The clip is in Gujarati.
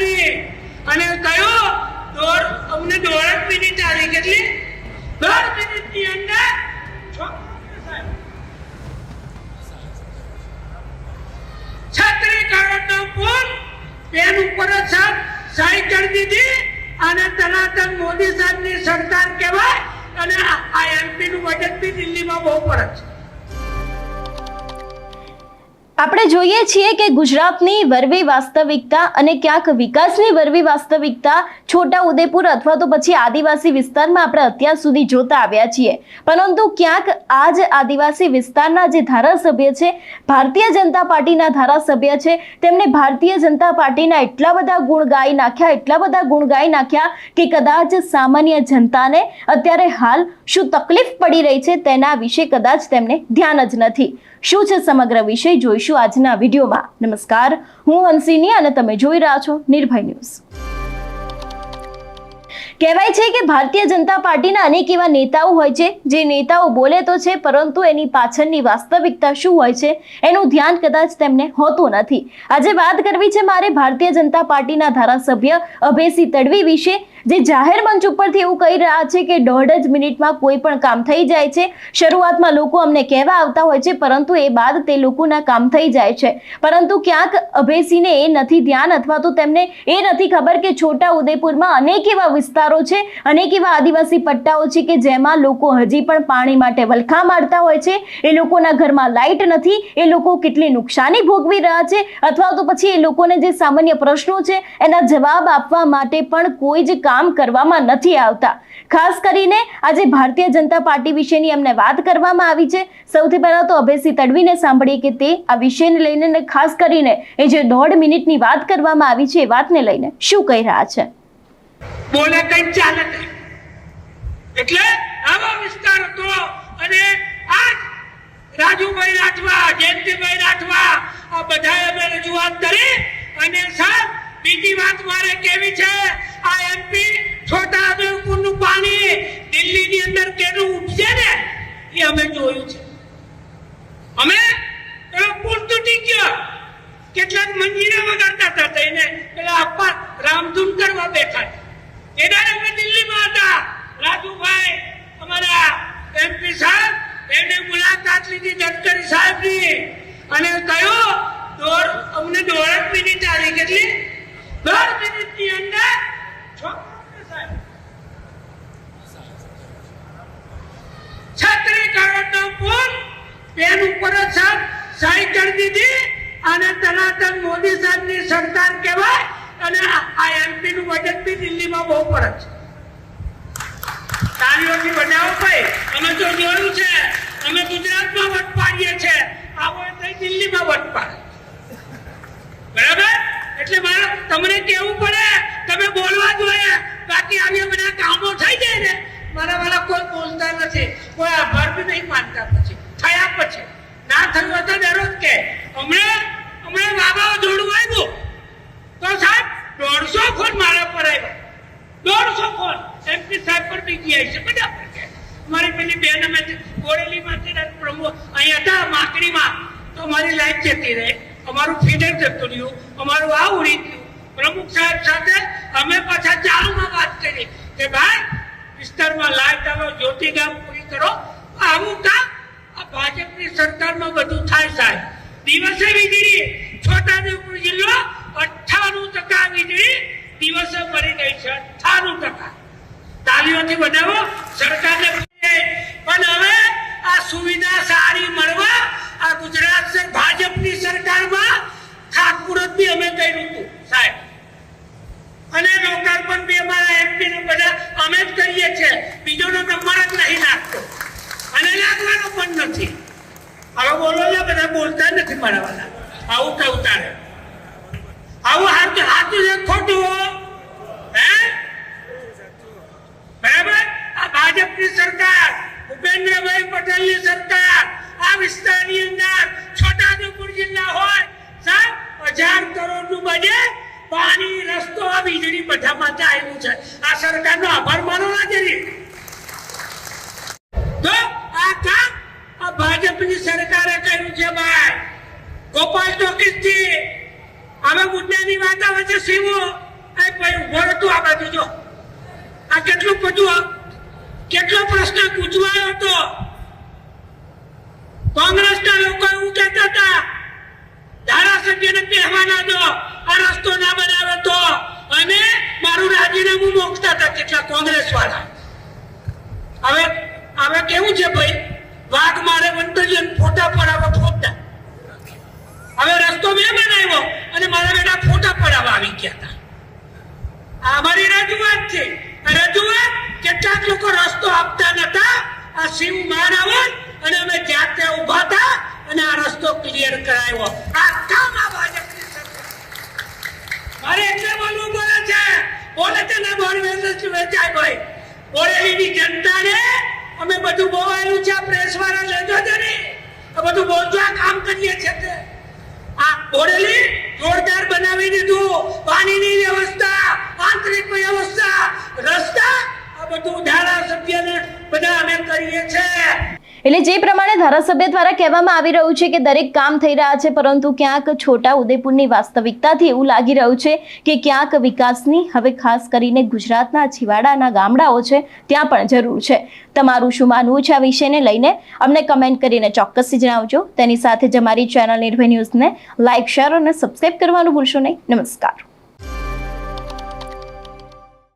સાહેબની અને કહ્યું અમને 1.5 મિનિટ આવી કેટલી 1.5 મિનિટની અંદર છત્રી કરોડનો પુલ પેન ઉપર સહી કરી દીધી અને તનાતન મોદી સાહેબની સરકાર કહેવાય અને આ એમપી નું બજેટ બી દિલ્હીમાં બહુ પડે છે। આપણે જોઈએ છીએ કે ગુજરાતની વરવી વાસ્તવિકતા અને ક્યાંક વિકાસની વરવી વાસ્તવિકતા છોટા ઉદેપુર અથવા તો પછી આદિવાસી વિસ્તારમાં આપણે અત્યાર સુધી જોતા આવ્યા છીએ, પરંતુ ક્યાંક આ જ આદિવાસી વિસ્તારના જે ધારાસભ્ય છે, ભારતીય જનતા પાર્ટીના ધારાસભ્ય છે, તેમને ભારતીય જનતા પાર્ટીના એટલા બધા ગુણ ગાઈ નાખ્યા કે કદાચ સામાન્ય જનતાને અત્યારે હાલ શું તકલીફ પડી રહી છે તેના વિશે કદાચ તેમને ધ્યાન જ નથી। શું છે સમગ્ર વિષય જોઈશું આજના વિડીયોમાં। નમસ્કાર, હું હંસિની અને તમે જોઈ રહ્યા છો નિર્ભય ન્યૂઝ। કહેવાય છે કે ભારતીય જનતા પાર્ટીના અનેક એવા નેતાઓ હોય છે જે નેતાઓ બોલે તો છે પરંતુ એની પાછળની વાસ્તવિકતા શું હોય છે એનું ધ્યાન કદાચ તેમને હોતું નથી। આજે વાત કરવી છે મારે ભારતીય જનતા પાર્ટીના ધારાસભ્ય અભયસિંહ તડવી વિશે, જે જાહેર મંચ ઉપરથી એવું કહી રહ્યા છે કે 1.5 મિનિટમાં કોઈ પણ કામ થઈ જાય છે। શરૂઆતમાં લોકો અમને કહેવા આવતા હોય છે પરંતુ એ બાદ તે લોકોના કામ થઈ જાય છે, પરંતુ ક્યાંક અભયસિંહને એ નથી ધ્યાન અથવા તો તેમને એ નથી ખબર કે છોટા ઉદેપુરમાં અનેક એવા વિસ્તારો છે, અનેક એવા આદિવાસી પટ્ટાઓ છે કે જેમાં લોકો હજી પણ પાણી માટે વલખા મારતા હોય છે। એ લોકોના ઘરમાં લાઇટ નથી, એ લોકો કેટલી નુકસાની ભોગવી રહ્યા છે અથવા તો પછી એ લોકોને જે સામાન્ય પ્રશ્નો છે એના જવાબ આપવા માટે પણ કોઈ જ કામ કરવામાં નથી આવતા। ખાસ કરીને આજે ભારતીય જનતા પાર્ટી વિશેની અમને વાત કરવામાં આવી છે। સૌથી પહેલા તો અભયસિંહ તડવીને સાંભળીએ કે તે આ વિષયને લઈને ખાસ કરીને એ જે 1.5 મિનિટની વાત કરવામાં આવી છે એ વાતને લઈને શું કહી રહ્યા છે। બોલે કઈ ચાલે નહીં એટલે આવા વિસ્તાર હતો અને આજ રાજુભાઈ રાઠવા, જયંતિભાઈ રાઠવા આ બધાએ અમે રજૂઆત કરી અને સાહેબ બીજી વાત મારે કેવી છે, આ એમપી છોટા ઉદેપુરનું પાણી દિલ્હીની અંદર કેટલું ઉપસે ને એ અમે જોયું છે। અમે પુલ તૂટી ગયો, કેટલાક મંજીરા વગાડતા હતા થઈને પેલા આપવા રામધૂન કરવા બેઠા એના અમે દિલ્હીમાં હતા। રાજુભાઈ અમારા એમપી સાહેબ એને મુલાકાત લીધી ગડકરી સાહેબની અને કહ્યું અમને 1.5 મિનિટ આવી કેટલી 1.5 મિનિટની અંદર છત્રી કરોડનો પુલ પેન ઉપર સહી કરી દીધી અને તનાતન મોદી સાહેબની સરકાર કહેવાય અને આ એમપી નું બજેટ બી દિલ્હીમાં બહુ પડે છે। તાળીઓથી બજાવો ભાઈ, અમે તો જોયું છે, અમે ગુજરાતમાં વટ પાડીએ છે, આવો તો દિલ્હીમાં વટ પાડે બરાબર। એટલે મારે તમને કેવું પડે, તમે બોલવા જોઈએ, બાકી આવી બધા કામો થઈ જાય ને મારા વાળા કોઈ બોલતા નથી, કોઈ આભાર બી નહીં માનતા, પછી થયા પછી ના થયું તો દરરોજ કે હમણાં બાબા જોડવું આવ્યું તો સાહેબ 150 ફોન મારા પર આવ્યા, 150 ફોન એમપી સાહેબ પર બીજી આવી છે બધા પર। મારી પેલી બેન અમે બોરેલીમાંથી પ્રમુખ અહીંયા હતા માકડીમાં તો મારી લાઈફ જતી રહી, અમારું ફીડર જતું રહ્યું, અમારું આ ઉડી ગયું। પ્રમુખ સાહેબ સાથે અમે પાછા ચાલુમાં વાત કરી કે ભાઈ વિસ્તારમાં લાઈટ આવો, જ્યોતિ ગામ પૂરી કરો, આવું કામ આ ભાજપની સરકારમાં બધું થાય સાહેબ। દિવસે વીજળી છોટાઉદેપુર જિલ્લો 98% વીજળી દિવસે મળી ગઈ છે, 98%। તાલીઓથી બનાવો સરકારને, પણ હવે આ સુવિધા સારી મળવા આ ગુજરાત ભાજપની સરકારમાં ખાતમુહૂર્ત બી અમે કર્યું હતું સાહેબ અને લોકાર્પણ બી અમારા એમપી ને બધા અમે જ કરીએ છીએ, બીજોનો નંબર જ નહીં લાગતો અને લાગવાનો પણ નથી। હવે બોલો ને, બધા બોલતા નથી મારા વાળા, આવું કહું તારે આવું હાથું છે ખોટું હે બરાબર। આ ભાજપની સરકાર, ભૂપેન્દ્રભાઈ પટેલની સરકાર આ વિસ્તારની અંદર છોટાઉદેપુર જિલ્લા હોય સાહેબ 1000 કરોડનું બજેટ, પાણી, રસ્તો, વીજળી બધામાં આવ્યું છે। આ સરકારનો આભાર માનો ના જરી તો આ કામ આ ભાજપની સરકારે કર્યું છે ભાઈ। ગોપાલ ટોકીસ થી હવે મુદ્દાની વાત આવે છે સીવો ભાઈ ઉભો રહો તું આ બાજુ જો. આ કેટલો પ્રશ્ન પૂછવાયો હતો. કોંગ્રેસના લોકો એવું કહેતા હતા ધારાસભ્યને કહેવા ના દો, આ રસ્તો ના બનાવે તો, અને મારું રાજીનામું મોકતા હતા કેટલા કોંગ્રેસ વાળા. હવે કેવું છે ભાઈ, વાઘ મારે વંતરીને ફોટા પડાવવા ફોટા. હવે રસ્તો મેં બનાવ્યો અને મારા બેટા ફોટા પડાવવા આવી ગયા હતા. આ અમારી રજૂઆત છે. રજૂઆત કેટલાક લોકો રસ્તો આપતા નતા. આ શિવ માનવન અને અમે જાતે ઉભા હતા અને આ રસ્તો ક્લિયર કરાવ્યો. આ કામ આ ભાજપની સરકાર. મારે એટલે બોલવું બોલે છે ને બોલ વેચાય ભાઈ. બોરેલીની જનતાને અમે બધું બોવાયેલું છે, પ્રેસ વાળા લેજો છે ને આ બધું બોલજો, આ કામ કરીએ છીએ. આ બોરેલી જોરદાર બનાવી દીધું. પાણીની વ્યવસ્થા, આંતરિક વ્યવસ્થા, રસ્તા, આ બધું ધારાસભ્યને બધા અમે કરીએ છીએ. એટલે જે પ્રમાણે ધારાસભ્ય દ્વારા કહેવામાં આવી રહ્યું છે કે દરેક કામ થઈ રહ્યા છે, પરંતુ ક્યાંક છોટા ઉદેપુરની વાસ્તવિકતાથી એવું લાગી રહ્યું છે કે ક્યાંક વિકાસની હવે ખાસ કરીને ગુજરાતના છેવાડાના ગામડાઓ છે ત્યાં પણ જરૂર છે. તમારું શું માનવું છે આ વિષયને લઈને અમને કમેન્ટ કરીને ચોક્કસથી જણાવજો. તેની સાથે જ અમારી ચેનલ નિર્ભય ન્યૂઝને લાઇક, શેર અને સબસ્ક્રાઇબ કરવાનું ભૂલશો નહીં. નમસ્કાર.